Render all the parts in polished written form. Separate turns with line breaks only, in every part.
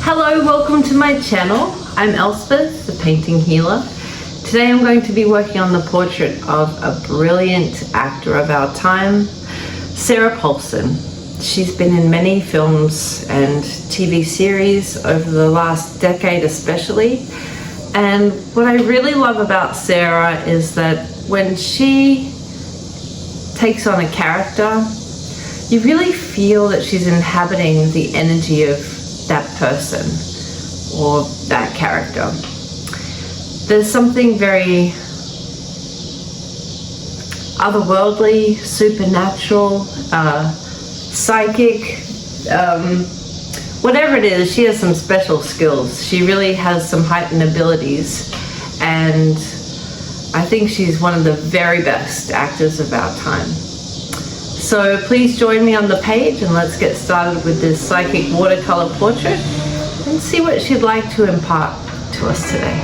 Hello, welcome to my channel. I'm Elspeth, the painting healer. Today I'm going to be working on the portrait of a brilliant actor of our time, Sarah Paulson. She's been in many films and TV series over the last decade especially. And what I really love about Sarah is that when she takes on a character, you really feel that she's inhabiting the energy of that person or that character. There's something very otherworldly, supernatural, psychic, whatever it is. She has some special skills. She really has some heightened abilities, and I think she's one of the very best actors of our time. So please join me on the page and let's get started with this psychic watercolor portrait and see what she'd like to impart to us today.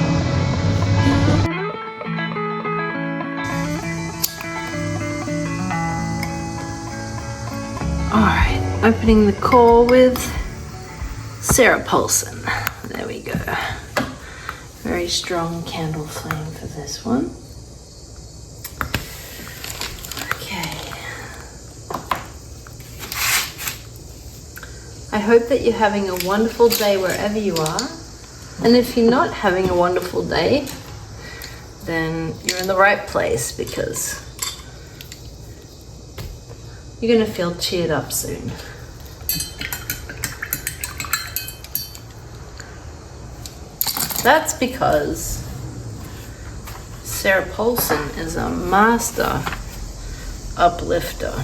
Alright, opening the call with Sarah Paulson. There we go. Very strong candle flame for this one. Okay. I hope that you're having a wonderful day wherever you are. And if you're not having a wonderful day, then you're in the right place, because you're going to feel cheered up soon. That's because Sarah Paulson is a master uplifter.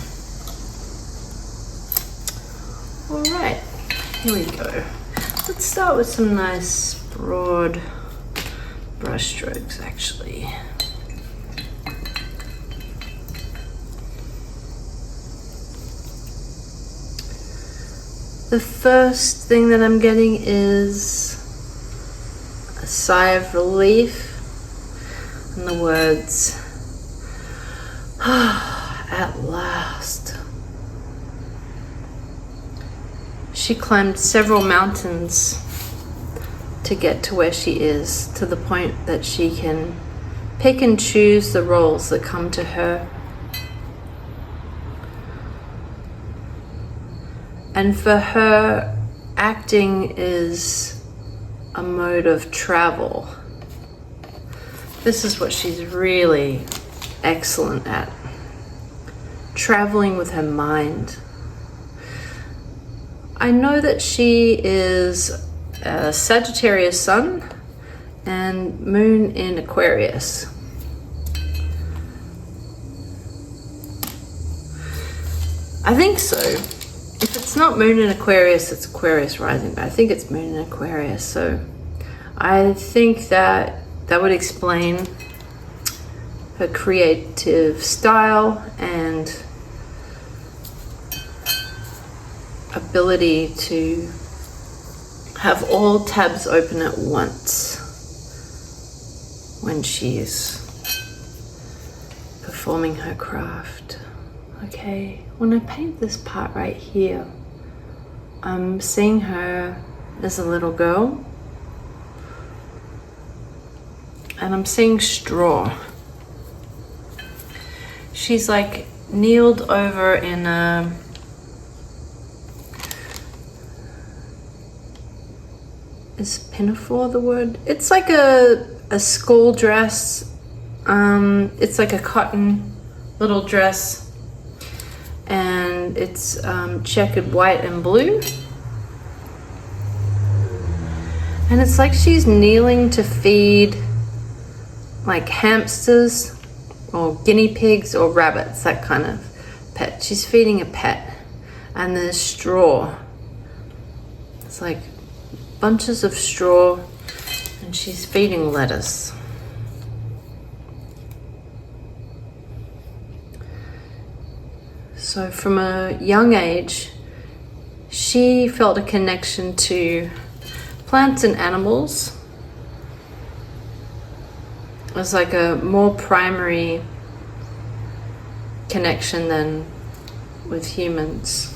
All right, here we go. Let's start with some nice broad brush strokes, actually. The first thing that I'm getting is a sigh of relief and the words, at last. She climbed several mountains to get to where she is, to the point that she can pick and choose the roles that come to her. And for her, acting is a mode of travel. This is what she's really excellent at. Traveling with her mind. I know that she is a Sagittarius sun and moon in Aquarius. I think so. If it's not moon in Aquarius, it's Aquarius rising, but I think it's moon in Aquarius. So I think that that would explain her creative style and ability to have all tabs open at once when she's performing her craft. Okay, when I paint this part right here, I'm seeing her as a little girl, and I'm seeing straw. She's like kneeled over in a is pinafore the word? It's like a school dress. It's like a cotton little dress, and it's checkered white and blue. And it's like she's kneeling to feed like hamsters or guinea pigs or rabbits, that kind of pet. She's feeding a pet, and there's straw. It's like bunches of straw, and she's feeding lettuce. So from a young age, she felt a connection to plants and animals. It was like a more primary connection than with humans.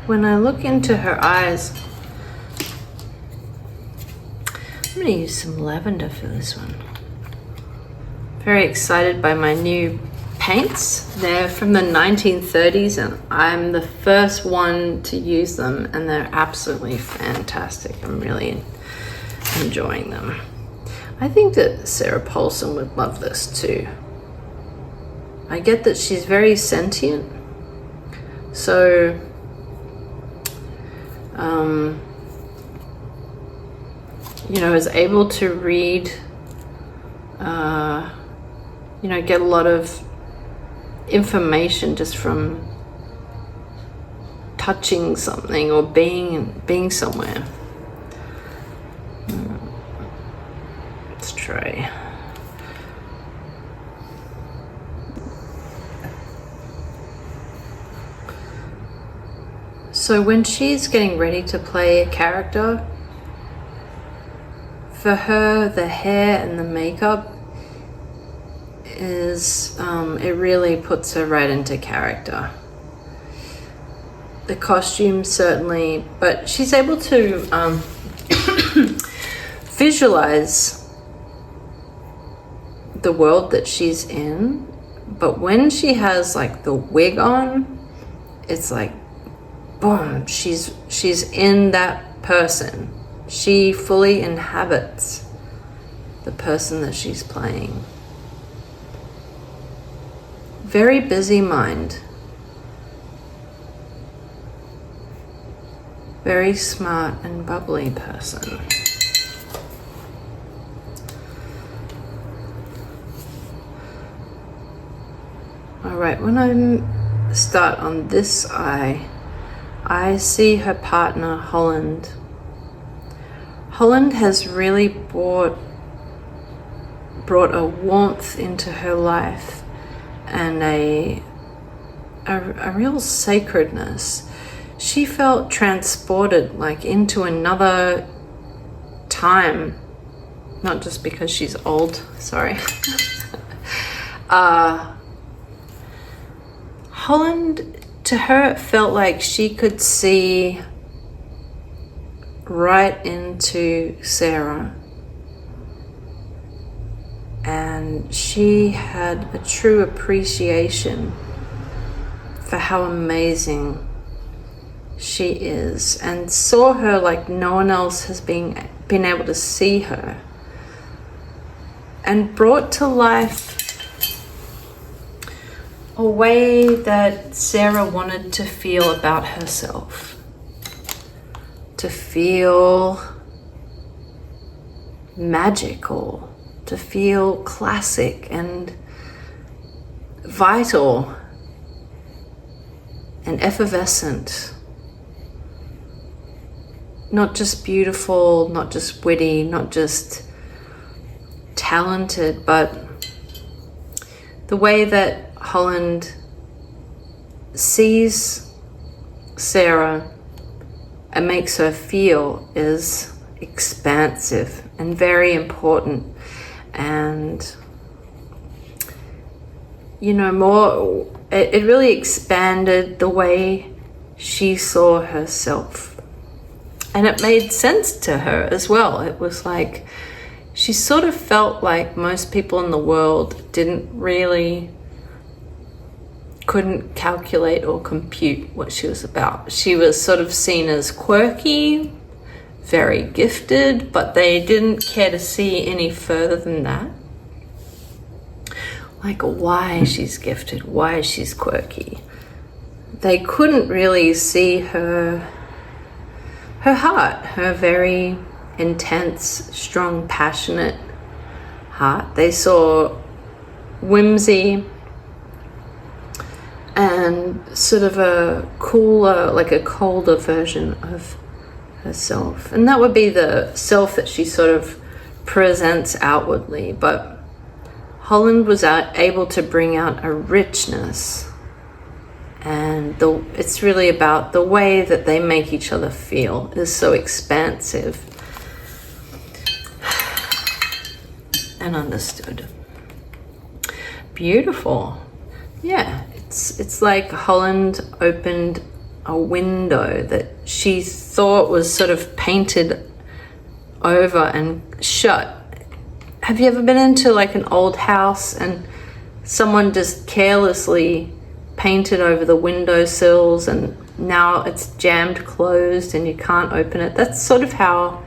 when I look into her eyes, I'm going to use some lavender for this one. Very excited by my new paints. They're from the 1930s and I'm the first one to use them, and they're absolutely fantastic. I'm really enjoying them. I think that Sarah Paulson would love this too. I get that she's very sentient, so you know, is able to read, you know, get a lot of information just from touching something or being somewhere. Let's try. So when she's getting ready to play a character, for her, the hair and the makeup is, it really puts her right into character. The costume certainly, but she's able to visualize the world that she's in. But when she has like the wig on, it's like, boom, she's in that person. She fully inhabits the person that she's playing. Very busy mind. Very smart and bubbly person. Alright, when I start on this eye, I see her partner, Holland. Holland has really brought a warmth into her life and a real sacredness. She felt transported like into another time, not just because she's old, sorry. Holland, to her, it felt like she could see right into Sarah, and she had a true appreciation for how amazing she is, and saw her like no one else has been able to see her, and brought to life a way that Sarah wanted to feel about herself. To feel magical, to feel classic and vital and effervescent. Not just beautiful, not just witty, not just talented, but the way that Holland sees Sarah and makes her feel is expansive and very important, and you know, more it really expanded the way she saw herself, and it made sense to her as well. It was like she sort of felt like most people in the world couldn't calculate or compute what she was about. She was sort of seen as quirky, very gifted, but they didn't care to see any further than that. Like why she's gifted, why she's quirky. They couldn't really see her heart, her very intense, strong, passionate heart. They saw whimsy and sort of a cooler, like a colder version of herself. And that would be the self that she sort of presents outwardly. But Holland was able to bring out a richness. And it's really about the way that they make each other feel is so expansive and understood. Beautiful. Yeah. It's like Holland opened a window that she thought was sort of painted over and shut. Have you ever been into like an old house and someone just carelessly painted over the windowsills and now it's jammed closed and you can't open it? That's sort of how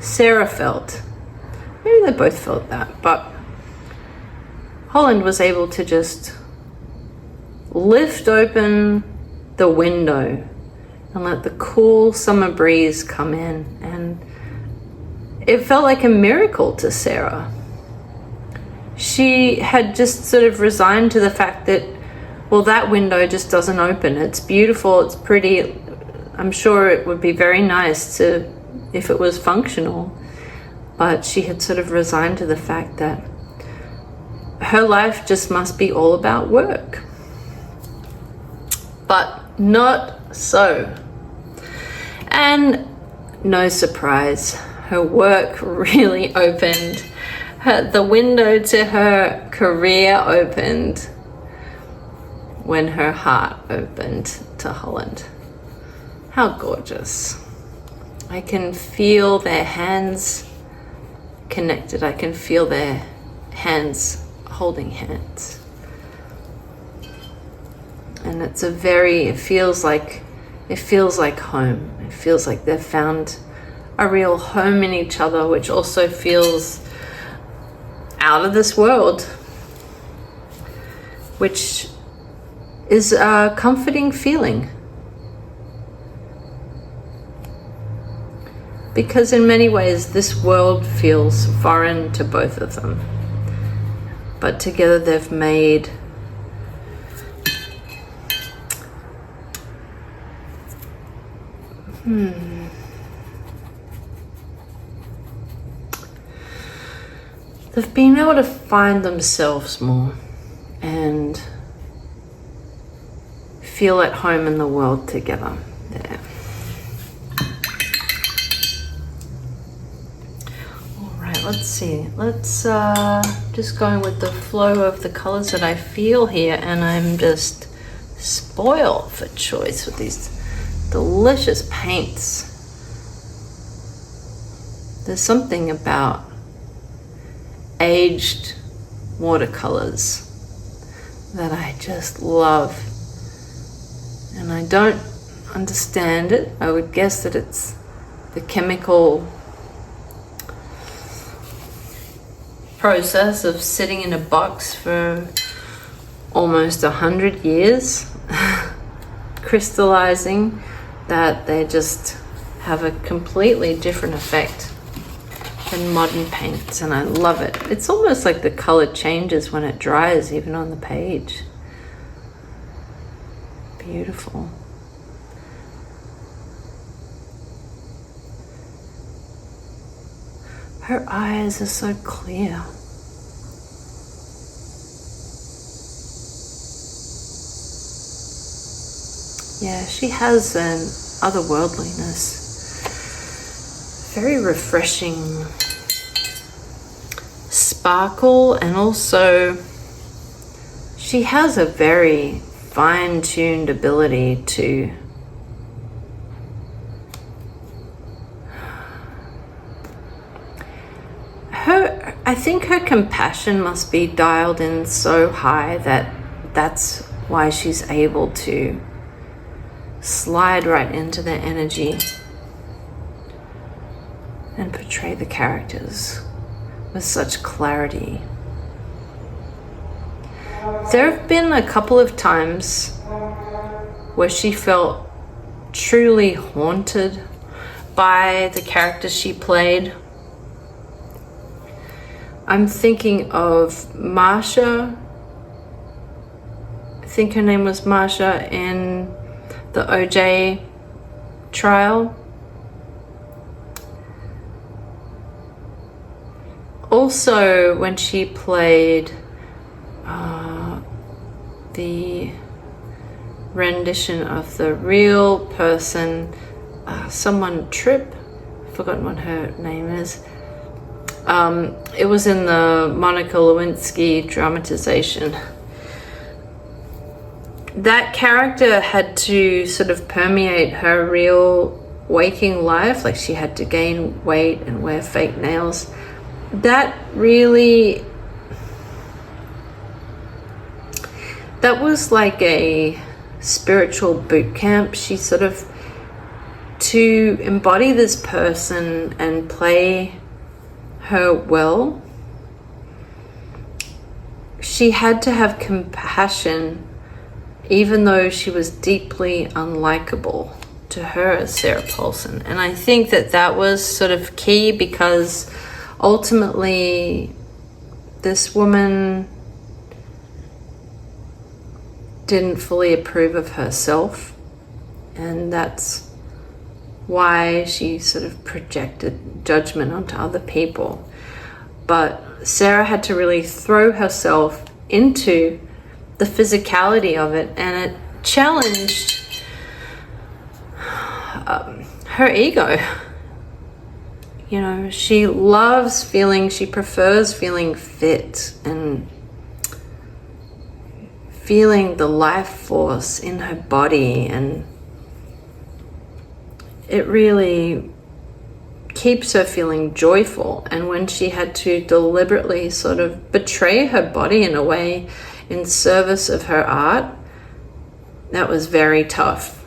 Sarah felt. Maybe they both felt that, but Holland was able to just lift open the window and let the cool summer breeze come in, and it felt like a miracle to Sarah. She had just sort of resigned to the fact that, well, that window just doesn't open. It's beautiful, it's pretty. I'm sure it would be very nice if it was functional, but she had sort of resigned to the fact that her life just must be all about work. But not so. And no surprise, her work really opened. The window to her career opened when her heart opened to Holland. How gorgeous. I can feel their hands connected. I can feel their hands holding hands. And it feels like home. It feels like they've found a real home in each other, which also feels out of this world, which is a comforting feeling. Because in many ways, this world feels foreign to both of them. But together they've made they've been able to find themselves more and feel at home in the world together there. Let's see, let's just going with the flow of the colors that I feel here, and I'm just spoiled for choice with these delicious paints. There's something about aged watercolors that I just love, and I don't understand it. I would guess that it's the chemical process of sitting in a box for almost 100 years, crystallizing, that they just have a completely different effect than modern paints, and I love it. It's almost like the color changes when it dries, even on the page. Beautiful. Her eyes are so clear. Yeah, she has an otherworldliness. Very refreshing sparkle, and also she has a very fine-tuned ability to I think her compassion must be dialed in so high that that's why she's able to slide right into their energy and portray the characters with such clarity. There have been a couple of times where she felt truly haunted by the characters she played. I'm thinking of Marsha. I think her name was Marsha in the OJ trial. Also, when she played the rendition of the real person, someone Tripp, I've forgotten what her name is. It was in the Monica Lewinsky dramatization.
that character had to sort of permeate her real waking life. Like, she had to gain weight and wear fake nails. That was like a spiritual boot camp. She sort of, to embody this person and play her well, she had to have compassion, even though she was deeply unlikable to her as Sarah Paulson. And I think that was sort of key, because ultimately this woman didn't fully approve of herself, and that's why she sort of projected judgment onto other people. But Sarah had to really throw herself into the physicality of it, and it challenged her ego. You know, she prefers feeling fit and feeling the life force in her body, and it really keeps her feeling joyful. And when she had to deliberately sort of betray her body in a way in service of her art, that was very tough,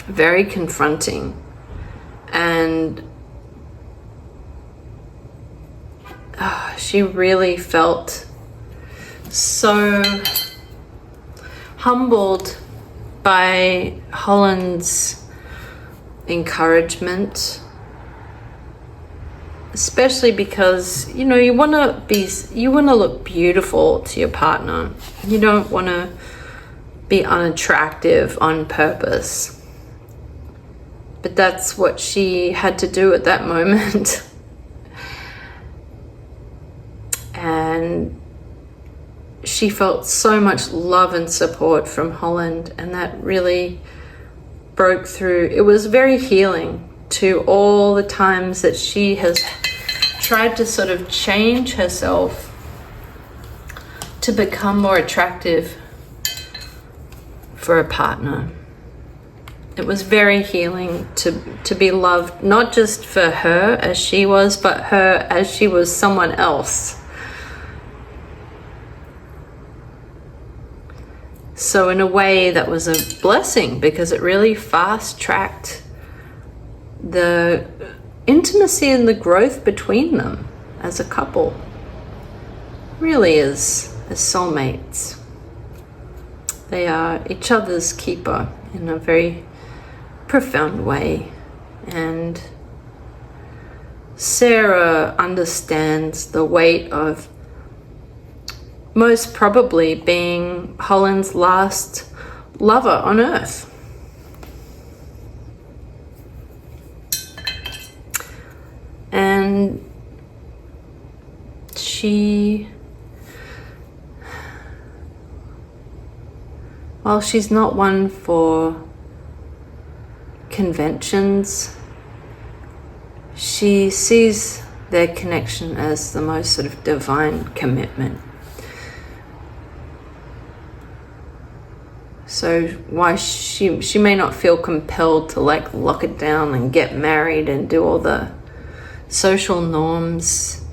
very confronting. And she really felt so humbled by Holland's encouragement, especially because, you know, you want to look beautiful to your partner. You don't want to be unattractive on purpose. But that's what she had to do at that moment. And she felt so much love and support from Holland, and that really broke through. It was very healing to all the times that she has tried to sort of change herself to become more attractive for a partner. It was very healing to be loved, not just for her as she was, but her as she was someone else. So in a way, that was a blessing, because it really fast-tracked the intimacy and the growth between them as a couple, really as soulmates. They are each other's keeper in a very profound way. And Sarah understands the weight of most probably being Holland's last lover on earth. And while she's not one for conventions, she sees their connection as the most sort of divine commitment. So why she may not feel compelled to like lock it down and get married and do all the social norms,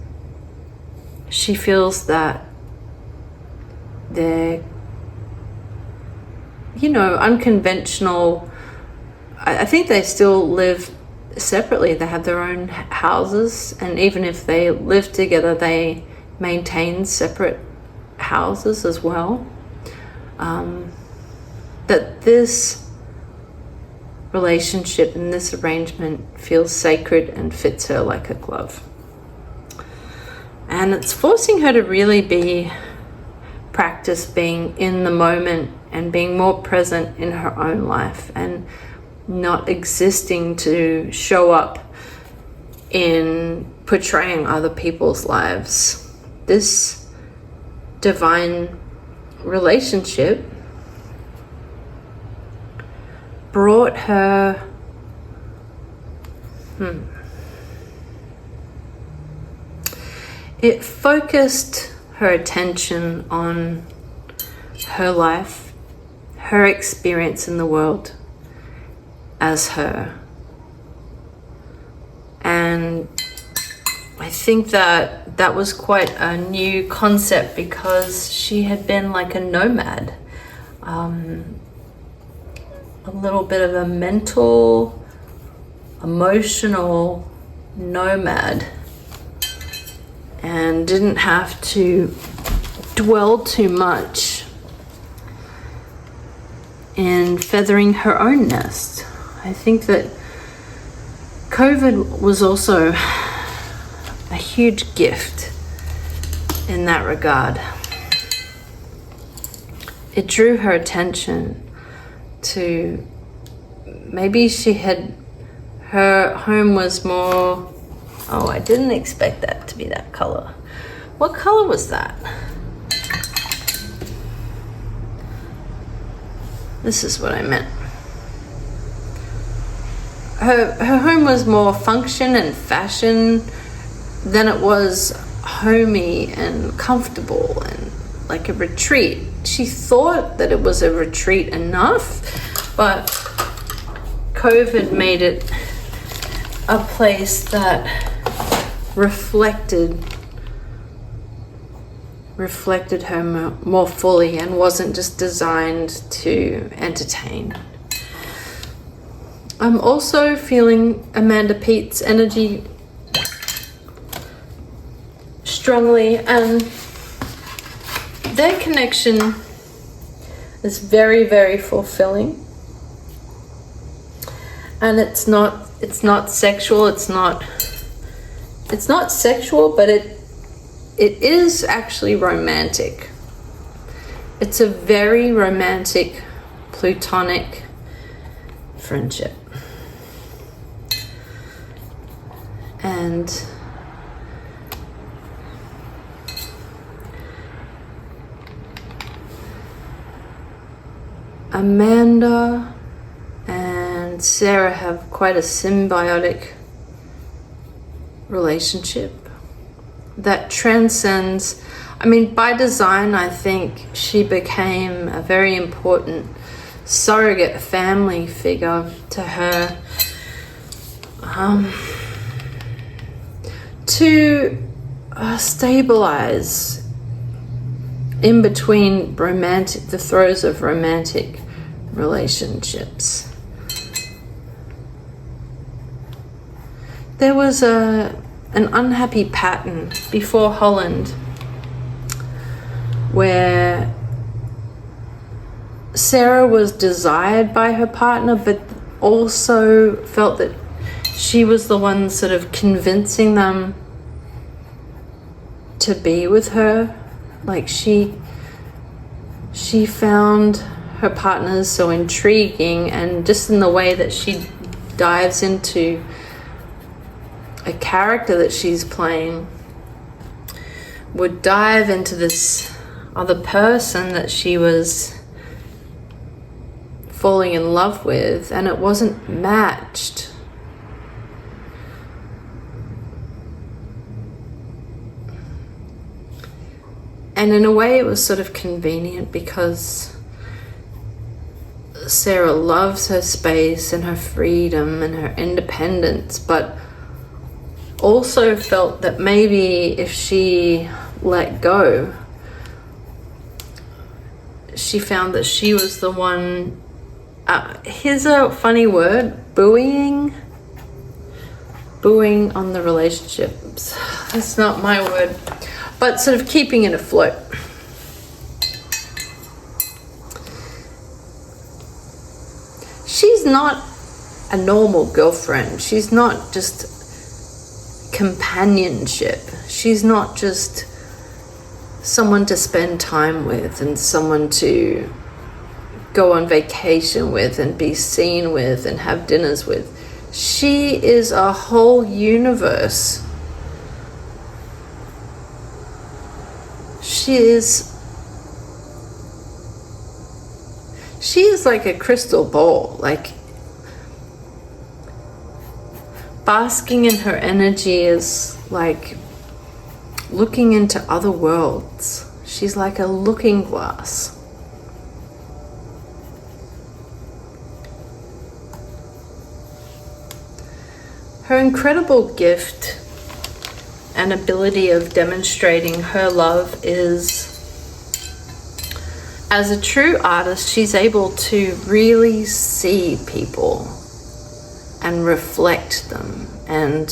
she feels that they're, you know, unconventional. I think they still live separately. They have their own houses, and even if they live together, they maintain separate houses as well. That this relationship and this arrangement feels sacred and fits her like a glove. And it's forcing her to really practice being in the moment and being more present in her own life, and not existing to show up in portraying other people's lives. This divine relationship brought her it focused her attention on her life her experience in the world as her. And I think that that was quite a new concept because she had been like a nomad, a little bit of a mental, emotional nomad, and didn't have to dwell too much in feathering her own nest. I think that COVID was also a huge gift in that regard. It drew her attention to maybe her home was more, oh, I didn't expect that to be that color. What color was that? This is what I meant. Her home was more function and fashion than it was homey and comfortable and like a retreat. She thought that it was a retreat enough, but COVID made it a place that reflected her more fully and wasn't just designed to entertain. I'm also feeling Amanda Pete's energy strongly, and their connection is very, very fulfilling. And it's not sexual, it's not sexual, but it is actually romantic. It's a very romantic, platonic friendship. And Amanda and Sarah have quite a symbiotic relationship that transcends. I mean, by design, I think she became a very important surrogate family figure to her, to stabilize in between the throes of romantic relationships. There was an unhappy pattern before Holland where Sarah was desired by her partner, but also felt that she was the one sort of convincing them to be with her. Like she found her partners so intriguing, and just in the way that she dives into a character that she's playing, would dive into this other person that she was falling in love with, and it wasn't matched. And in a way it was sort of convenient because Sarah loves her space and her freedom and her independence, but also felt that maybe if she let go, she found that she was the one, here's a funny word, buoying on the relationships. That's not my word, but sort of keeping it afloat. She's not a normal girlfriend. She's not just companionship. She's not just someone to spend time with and someone to go on vacation with and be seen with and have dinners with. She is a whole universe. She is like a crystal ball, like basking in her energy is like looking into other worlds. She's like a looking glass. Her incredible gift and ability of demonstrating her love is, as a true artist, she's able to really see people and reflect them and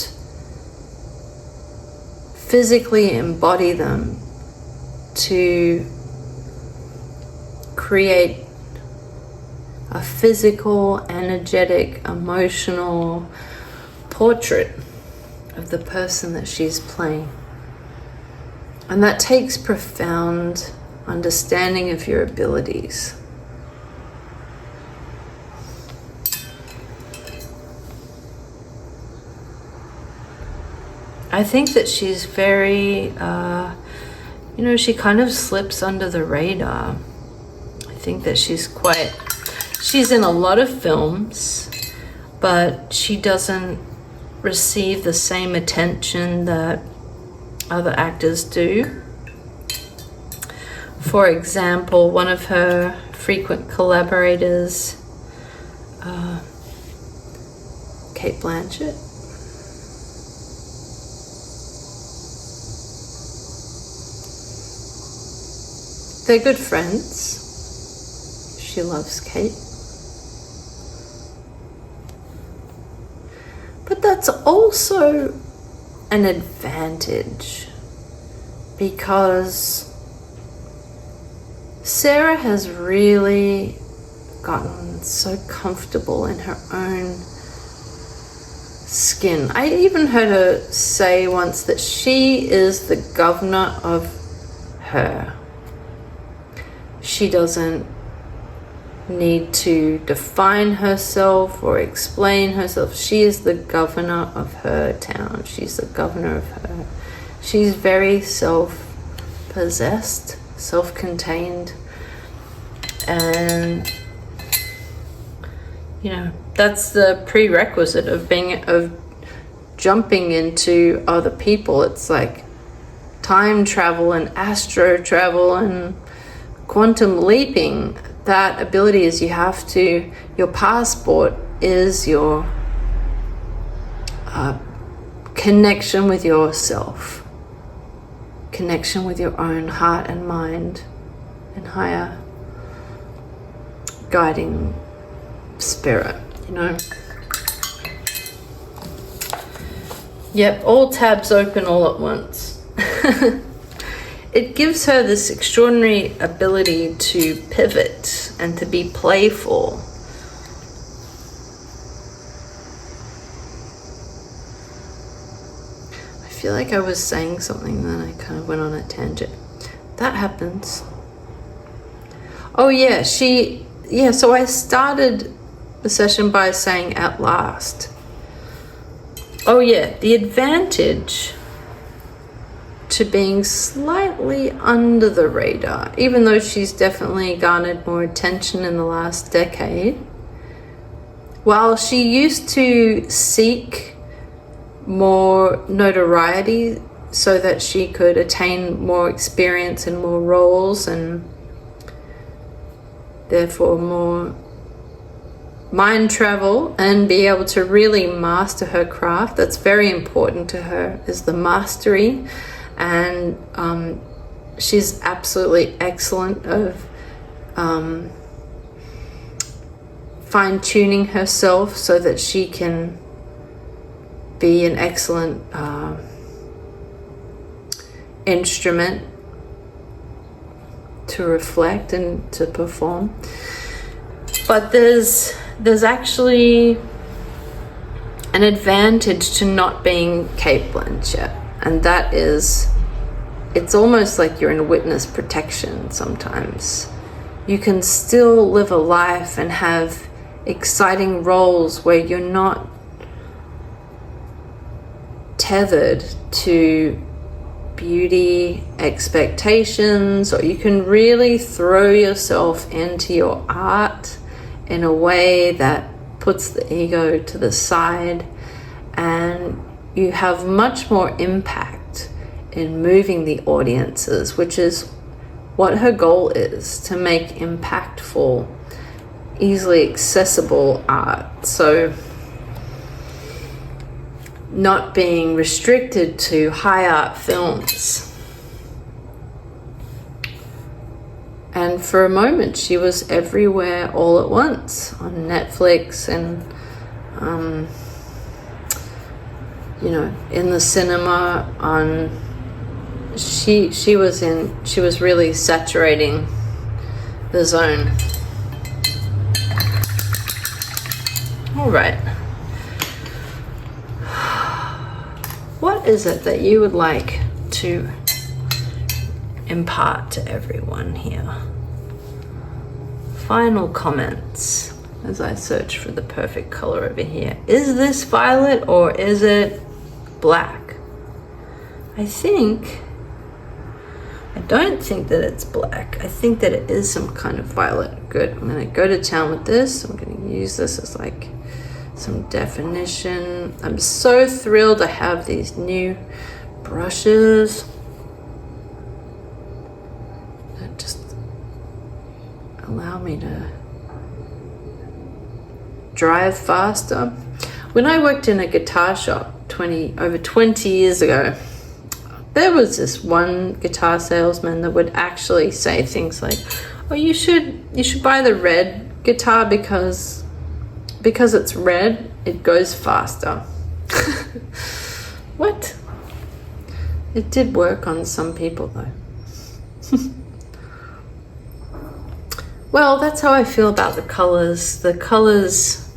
physically embody them to create a physical, energetic, emotional portrait of the person that she's playing. And that takes profound understanding of your abilities. I think that she's very, she kind of slips under the radar. I think that she's in a lot of films, but she doesn't receive the same attention that other actors do. For example, one of her frequent collaborators, Kate Blanchett, they're good friends. She loves Kate. But that's also an advantage, because Sarah has really gotten so comfortable in her own skin. I even heard her say once that she is the governor of her. She doesn't need to define herself or explain herself. She is the governor of her town. She's the governor of her. She's very self-possessed, self-contained, and that's the prerequisite of jumping into other people. It's like time travel and astro travel and quantum leaping. That ability is your passport is your connection with yourself, connection with your own heart and mind and higher guiding spirit, Yep, all tabs open all at once. It gives her this extraordinary ability to pivot and to be playful. I feel like I was saying something, then I kind of went on a tangent. That happens. Oh yeah, so I started the session by saying at last. Oh yeah, the advantage to being slightly under the radar, even though she's definitely garnered more attention in the last decade. While she used to seek more notoriety so that she could attain more experience and more roles and therefore more mind travel and be able to really master her craft, that's very important to her, is the mastery. And she's absolutely excellent of fine-tuning herself so that she can be an excellent instrument to reflect and to perform. But there's actually an advantage to not being Kate Blanchett. And that is, it's almost like you're in witness protection sometimes. You can still live a life and have exciting roles where you're not tethered to beauty expectations, or you can really throw yourself into your art in a way that puts the ego to the side, and you have much more impact in moving the audiences, which is what her goal is, to make impactful, easily accessible art. So not being restricted to high art films. And for a moment, she was everywhere all at once on Netflix and, you know, in the cinema. She was really saturating the zone. All right. What is it that you would like to impart to everyone here? Final comments as I search for the perfect color over here. Is this violet or is it black? I don't think that it's black. I think that it is some kind of violet. Good. I'm going to go to town with this. I'm going to use this as like some definition. I'm so thrilled to have these new brushes that just allow me to drive faster. When I worked in a guitar shop over 20 years ago, there was this one guitar salesman that would actually say things like, "Oh, you should buy the red guitar because it's red, it goes faster." What? It did work on some people though. Well, that's how I feel about the colors. The colors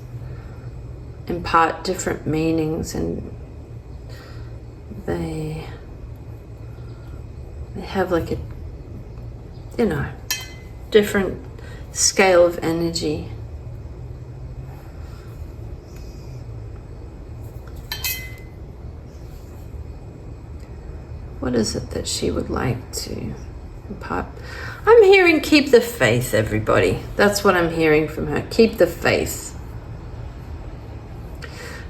impart different meanings, and they have like a, you know, different scale of energy. What is it that she would like to impart? I'm hearing keep the faith, everybody. That's what I'm hearing from her. Keep the faith.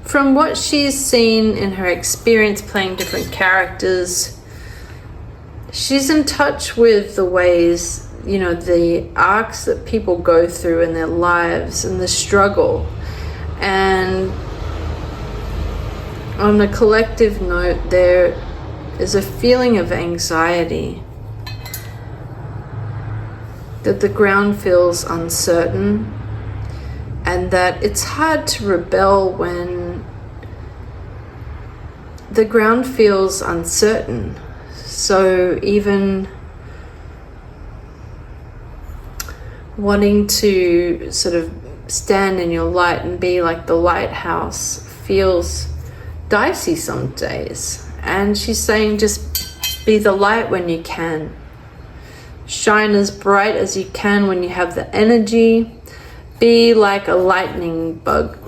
From what she's seen in her experience playing different characters, she's in touch with the ways, you know, the arcs that people go through in their lives and the struggle. And on a collective note, there is a feeling of anxiety, that the ground feels uncertain, and that it's hard to rebel when the ground feels uncertain. So even wanting to sort of stand in your light and be like the lighthouse feels dicey some days. And she's saying just be the light when you can. Shine as bright as you can when you have the energy. Be like a lightning bug.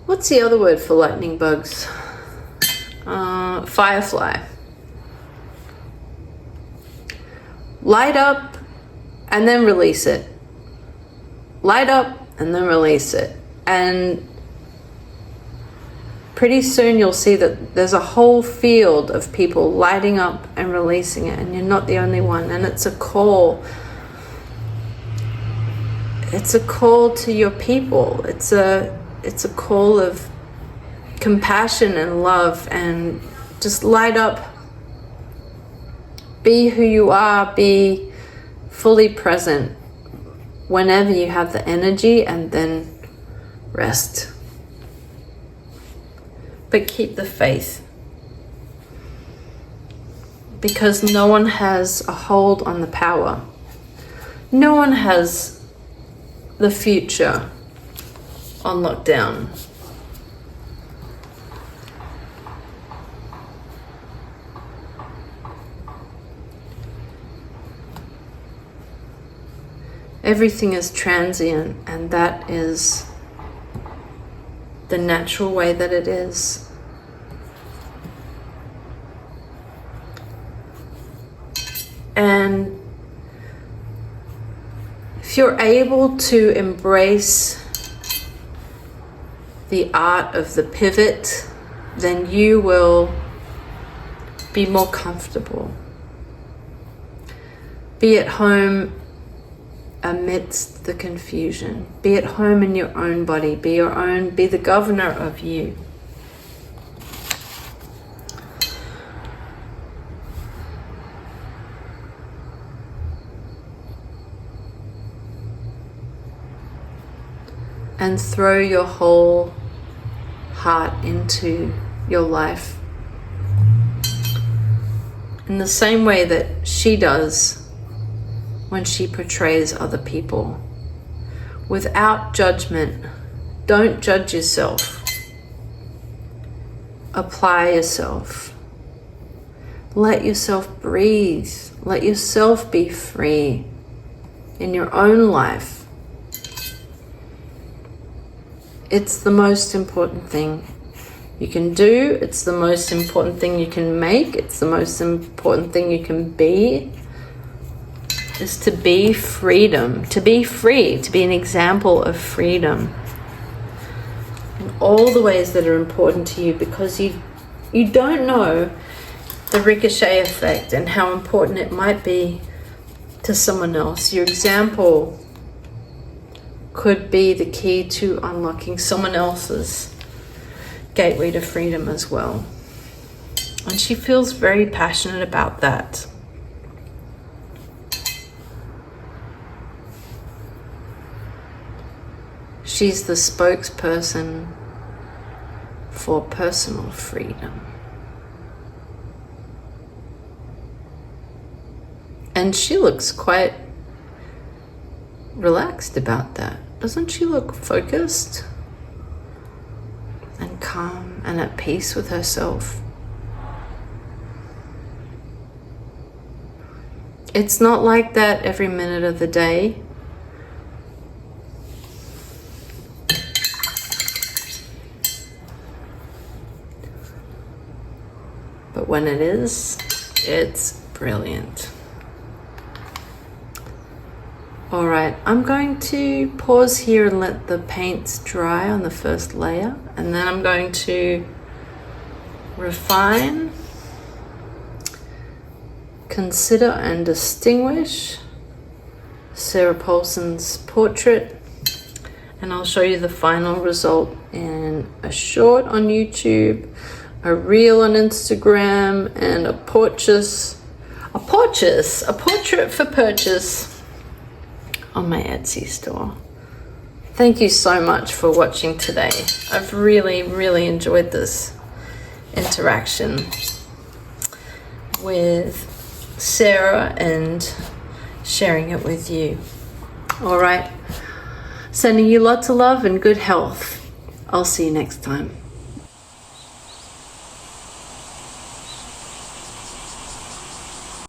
What's the other word for lightning bugs? Firefly. Light up and then release it. Light up and then release it. And pretty soon you'll see that there's a whole field of people lighting up and releasing it, and you're not the only one. And it's a call. It's a call to your people. It's a call of compassion and love, and just light up. Be who you are. Be fully present whenever you have the energy, and then rest. But keep the faith, because no one has a hold on the power. No one has the future on lockdown. Everything is transient, and that is the natural way that it is. And if you're able to embrace the art of the pivot, then you will be more comfortable. Be at home amidst the confusion. Be at home in your own body. Be the governor of you. And throw your whole heart into your life in the same way that she does when she portrays other people. Without judgment. Don't judge yourself. Apply yourself. Let yourself breathe. Let yourself be free in your own life. It's the most important thing you can do. It's the most important thing you can make. It's the most important thing you can be. Is to be freedom. To be free. To be an example of freedom. In all the ways that are important to you, because you don't know the ricochet effect and how important it might be to someone else. Your example could be the key to unlocking someone else's gateway to freedom as well. And she feels very passionate about that. She's the spokesperson for personal freedom. And she looks quite relaxed about that. Doesn't she look focused and calm and at peace with herself? It's not like that every minute of the day. But when it is, it's brilliant. All right, I'm going to pause here and let the paints dry on the first layer, and then I'm going to refine, consider and distinguish Sarah Paulson's portrait, and I'll show you the final result in a short on YouTube, a reel on Instagram, and a portrait for purchase on my Etsy store. Thank you so much for watching today. I've really enjoyed this interaction with Sarah and sharing it with you. All right, sending you lots of love and good health. I'll see you next time.